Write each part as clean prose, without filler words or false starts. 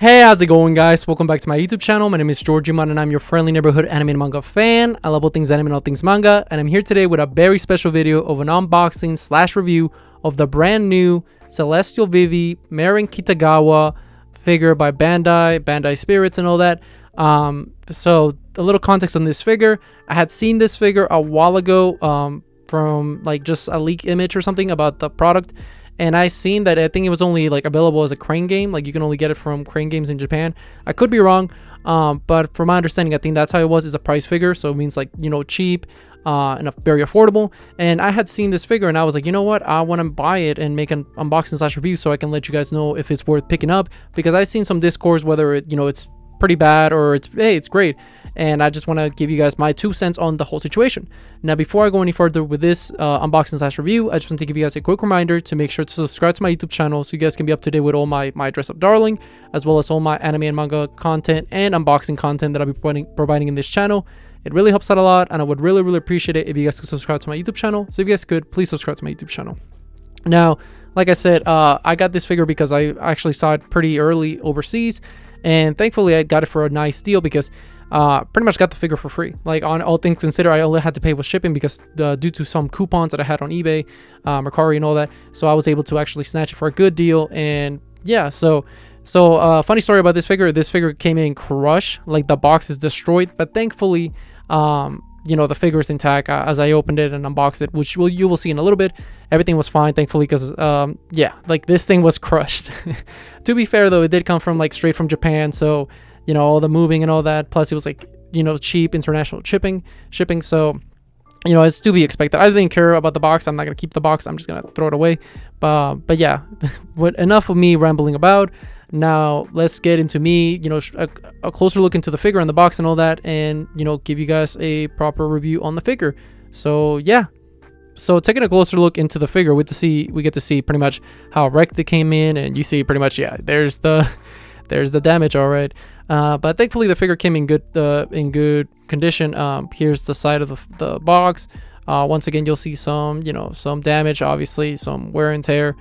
Hey, how's it going, guys? Welcome back to my YouTube channel. My name is Georgiman and I'm your friendly neighborhood anime and manga fan. I love all things anime and all things manga, and I'm here today with a very special video of an unboxing slash review of the brand new Celestial Vivi Marin Kitagawa figure by Bandai Spirits and all that. So a little context on this figure. I had seen this figure a while ago from like just a leak image or something about the product. And I seen that I think it was only like available as a Crane game. Like you can only get it from Crane games in Japan. I could be wrong, but from my understanding, I think that's how it was. It's a price figure, so it means like, you know, cheap and very affordable. And I had seen this figure and I was like, you know what, I want to buy it and make an unboxing slash review so I can let you guys know if it's worth picking up, because I've seen some discourse whether it, you know, it's pretty bad or it's, hey, it's great. And I just want to give you guys my 2 cents on the whole situation. Now, before I go any further with this unboxing slash review, I just want to give you guys a quick reminder to make sure to subscribe to my YouTube channel so you guys can be up to date with all my dress up darling, as well as all my anime and manga content and unboxing content that I'll be providing in this channel. It really helps out a lot, and I would really appreciate it if you guys could subscribe to my YouTube channel. So if you guys could, please subscribe to my YouTube channel. Now, like I said, I got this figure because I actually saw it pretty early overseas, and thankfully I got it for a nice deal because pretty much got the figure for free. Like, on all things considered, I only had to pay with shipping because due to some coupons that I had on eBay, Mercari and all that, so I was able to actually snatch it for a good deal. And yeah, so funny story about this figure came in crushed, like the box is destroyed, but thankfully you know, the figure is intact. As I opened it and unboxed it, which you will see in a little bit, everything was fine, thankfully, because yeah, like this thing was crushed. To be fair though, it did come from like straight from Japan, so you know, all the moving and all that, plus it was like, you know, cheap international shipping, so you know, it's to be expected. I didn't care about the box. I'm not gonna keep the box, I'm just gonna throw it away. But yeah, enough of me rambling about. Now let's get into me, you know, a closer look into the figure and the box and all that, and you know, give you guys a proper review on the figure. So yeah, so taking a closer look into the figure, we get to see pretty much how wrecked it came in, and you see pretty much, yeah, there's the damage, all right. But thankfully the figure came in good condition. Here's the side of the box. Once again, you'll see some, you know, some damage, obviously some wear and tear.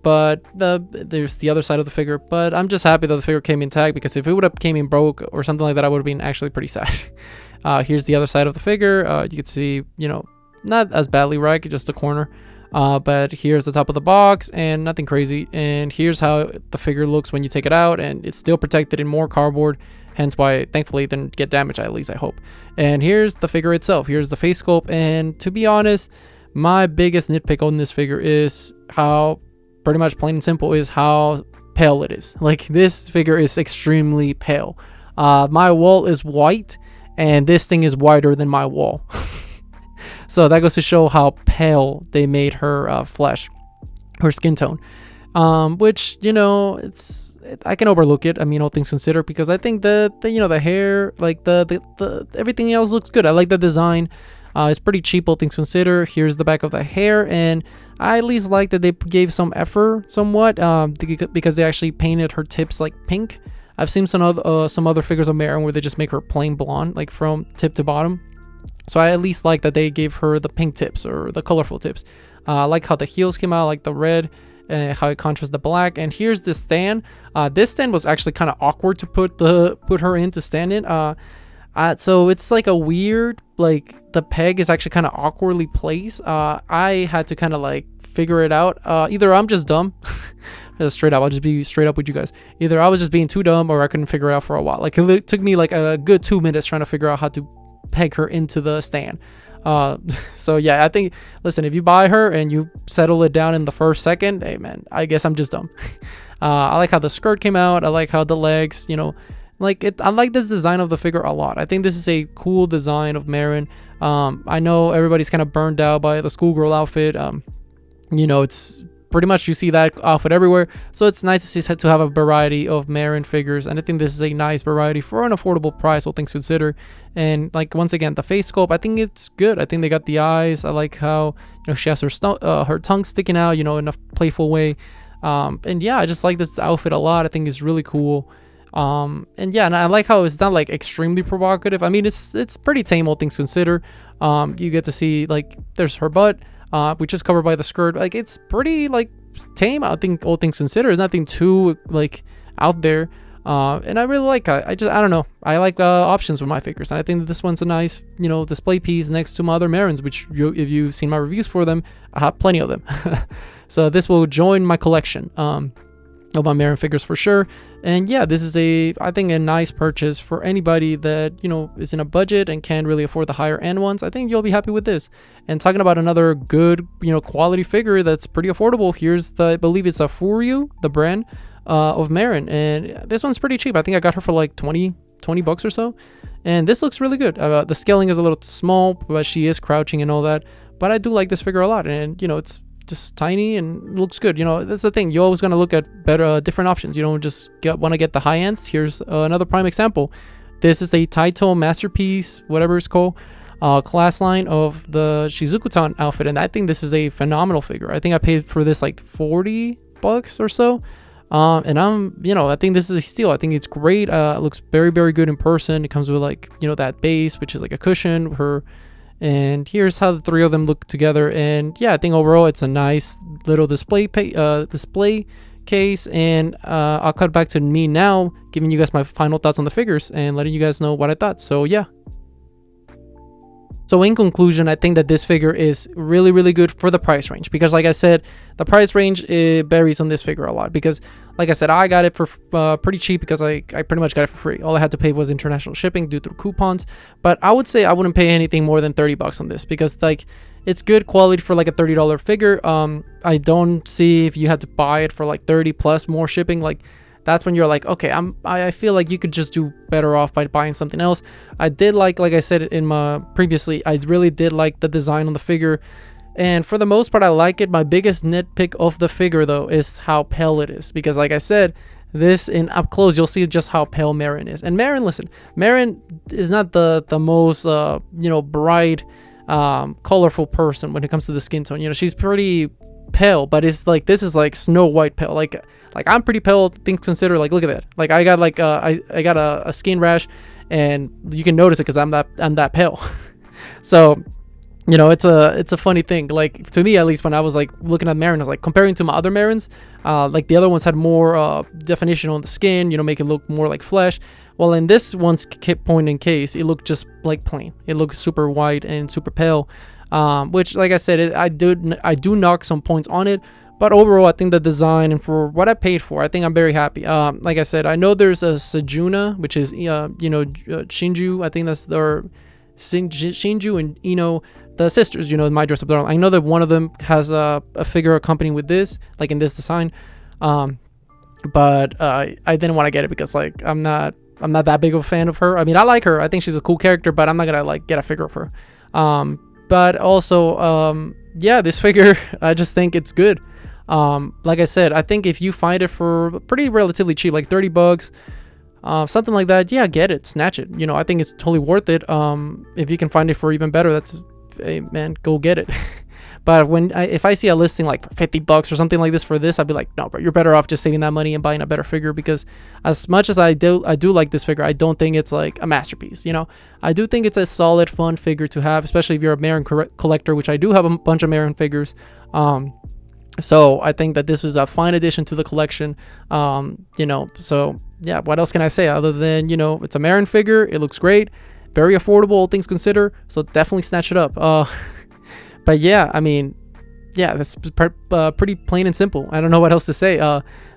But there's the other side of the figure. But I'm just happy that the figure came intact, because if it would have came in broke or something like that, I would have been actually pretty sad. Here's the other side of the figure. You can see, you know, not as badly wrecked, just a corner. But here's the top of the box, and nothing crazy. And here's how the figure looks when you take it out, and it's still protected in more cardboard, hence why thankfully it didn't get damaged, at least I hope. And here's the figure itself. Here's the face sculpt, and to be honest, my biggest nitpick on this figure is how, pretty much plain and simple, is how pale it is. Like, this figure is extremely pale. My wall is white, and this thing is whiter than my wall. So that goes to show how pale they made her flesh, her skin tone, which, you know, I can overlook it, I mean, all things considered, because I think the you know, the hair, like the everything else looks good. I like the design. It's pretty cheap, all things considered. Here's the back of the hair, and I at least like that they gave some effort somewhat, because they actually painted her tips like pink. I've seen some other figures of Marin where they just make her plain blonde, like from tip to bottom. So I at least like that they gave her the pink tips, or the colorful tips. I like how the heels came out, like the red, how it contrasts the black. And here's the stand. This stand was actually kind of awkward to put her in, to stand in. So it's like a weird, like the peg is actually kind of awkwardly placed. I had to kind of like figure it out. Either I'm just dumb, straight up, I'll just be straight up with you guys. Either I was just being too dumb, or I couldn't figure it out for a while. Like, it took me like a good 2 minutes trying to figure out how to peg her into the stand. So yeah, I think, listen, if you buy her and you settle it down in the first second, hey man, I guess I'm just dumb. I like how the skirt came out. I like how the legs, you know, like it. I like this design of the figure a lot. I think this is a cool design of Marin. I know everybody's kind of burned out by the schoolgirl outfit. You know, it's pretty much, you see that outfit everywhere, so it's nice to have a variety of Marin figures, and I think this is a nice variety for an affordable price, all things considered. And like, once again, the face sculpt, I think it's good. I think they got the eyes. I like how, you know, she has her tongue sticking out, you know, in a playful way. And yeah, I just like this outfit a lot. I think it's really cool. And yeah, and I like how it's not like extremely provocative. I mean, it's pretty tame, all things considered. You get to see, like, there's her butt, which is covered by the skirt. Like, it's pretty like tame, I think, all things considered. It's nothing too like out there. And I really like, I don't know, I like options with my figures, and I think that this one's a nice, you know, display piece next to my other Marins, which if you've seen my reviews for them, I have plenty of them. So this will join my collection of my Marin figures for sure. And yeah, this is I think a nice purchase for anybody that, you know, is in a budget and can't really afford the higher end ones. I think you'll be happy with this. And talking about another good, you know, quality figure that's pretty affordable, here's I believe it's a Furyu, the brand of Marin, and this one's pretty cheap. I think I got her for like 20 bucks or so, and this looks really good. The scaling is a little small, but she is crouching and all that, but I do like this figure a lot. And you know, it's just tiny and looks good. You know, that's the thing, you always gonna look at better different options. You don't just want to get the high ends. Here's another prime example. This is a Taito masterpiece, whatever it's called, class line of the Shizuku-tan outfit, and I think this is a phenomenal figure. I think I paid for this like 40 bucks or so. And you know, I think this is a steal. I think it's great. It looks very, very good in person. It comes with like, you know, that base, which is like a cushion, and here's how the three of them look together. And yeah, I think overall it's a nice little display case. And I'll cut back to me now, giving you guys my final thoughts on the figures and letting you guys know what I thought. So yeah. So in conclusion, I think that this figure is really, really good for the price range, because like I said, the price range, it varies on this figure a lot, because like I said, I got it for pretty cheap, because I pretty much got it for free. All I had to pay was international shipping due to coupons, but I would say I wouldn't pay anything more than 30 bucks on this, because like it's good quality for like a $30 figure. I don't see if you had to buy it for like 30 plus more shipping, like that's when you're like, okay, I feel like you could just do better off by buying something else. I did like I said in my previously, I really did like the design on the figure, and for the most part I like it. My biggest nitpick of the figure though is how pale it is, because like I said, this in up close you'll see just how pale Marin is. And Marin, listen, Marin is not the most you know, bright colorful person when it comes to the skin tone. You know, she's pretty pale, but it's like, this is like Snow White pale. Like I'm pretty pale, things considered. Like look at that, like I got like I got a skin rash, and you can notice it because I'm that pale. So you know, it's a funny thing, like to me at least, when I was like looking at Marin, I was like comparing to my other Marins, like the other ones had more definition on the skin, you know, make it look more like flesh. Well, in this one's point in case, it looked just like plain. It looked super white and super pale, which like I said, I do knock some points on it, but overall I think the design and for what I paid for, I think I'm very happy. Like I said, I know there's a Sejuna, which is you know, Shinju, I think that's their Shinju and Ino, the sisters, you know, My Dress Up Darling. I know that one of them has a figure accompanying with this, like in this design, but I didn't want to get it because like I'm not that big of a fan of her. I mean, I like her, I think she's a cool character, but I'm not gonna like get a figure of her. But also yeah, this figure, I just think it's good. Like I said, I think if you find it for pretty relatively cheap, like 30 bucks, something like that, yeah, get it, snatch it. You know, I think it's totally worth it. If you can find it for even better, that's, hey man, go get it. But if I see a listing like for 50 bucks or something like this for this, I'd be like, no, bro, you're better off just saving that money and buying a better figure, because as much as I do like this figure, I don't think it's like a masterpiece. You know, I do think it's a solid, fun figure to have, especially if you're a Marin collector, which I do have a bunch of Marin figures. So I think that this was a fine addition to the collection. You know, so yeah, what else can I say other than, you know, it's a Marin figure, it looks great, very affordable, all things considered, so definitely snatch it up. But yeah, I mean, yeah, that's pretty plain and simple. I don't know what else to say.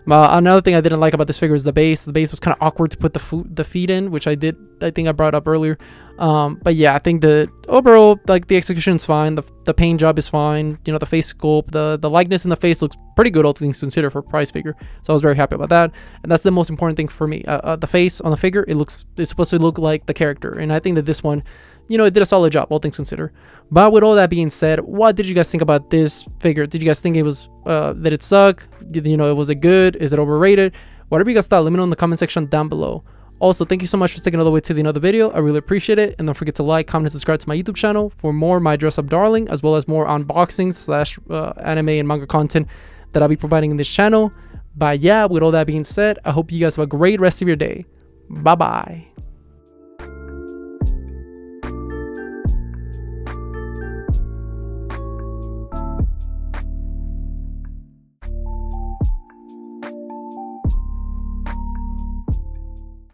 Another thing I didn't like about this figure is the base. The base was kind of awkward to put the feet in, which I think I brought up earlier. But yeah, I think the overall, like, the execution's fine. The paint job is fine. You know, the face sculpt, the likeness in the face looks pretty good, all things considered, for a price figure. So I was very happy about that. And that's the most important thing for me. The face on the figure, it's supposed to look like the character. And I think that this one, you know, it did a solid job, all things considered. But with all that being said, what did you guys think about this figure? Did you guys think it was that it sucked? You know, was it good? Is it overrated? Whatever you guys thought, let me know in the comment section down below. Also, thank you so much for sticking all the way to the end of the video. I really appreciate it. And don't forget to like, comment, and subscribe to my YouTube channel for more My Dress Up Darling, as well as more unboxings / anime and manga content that I'll be providing in this channel. But yeah, with all that being said, I hope you guys have a great rest of your day. Bye bye.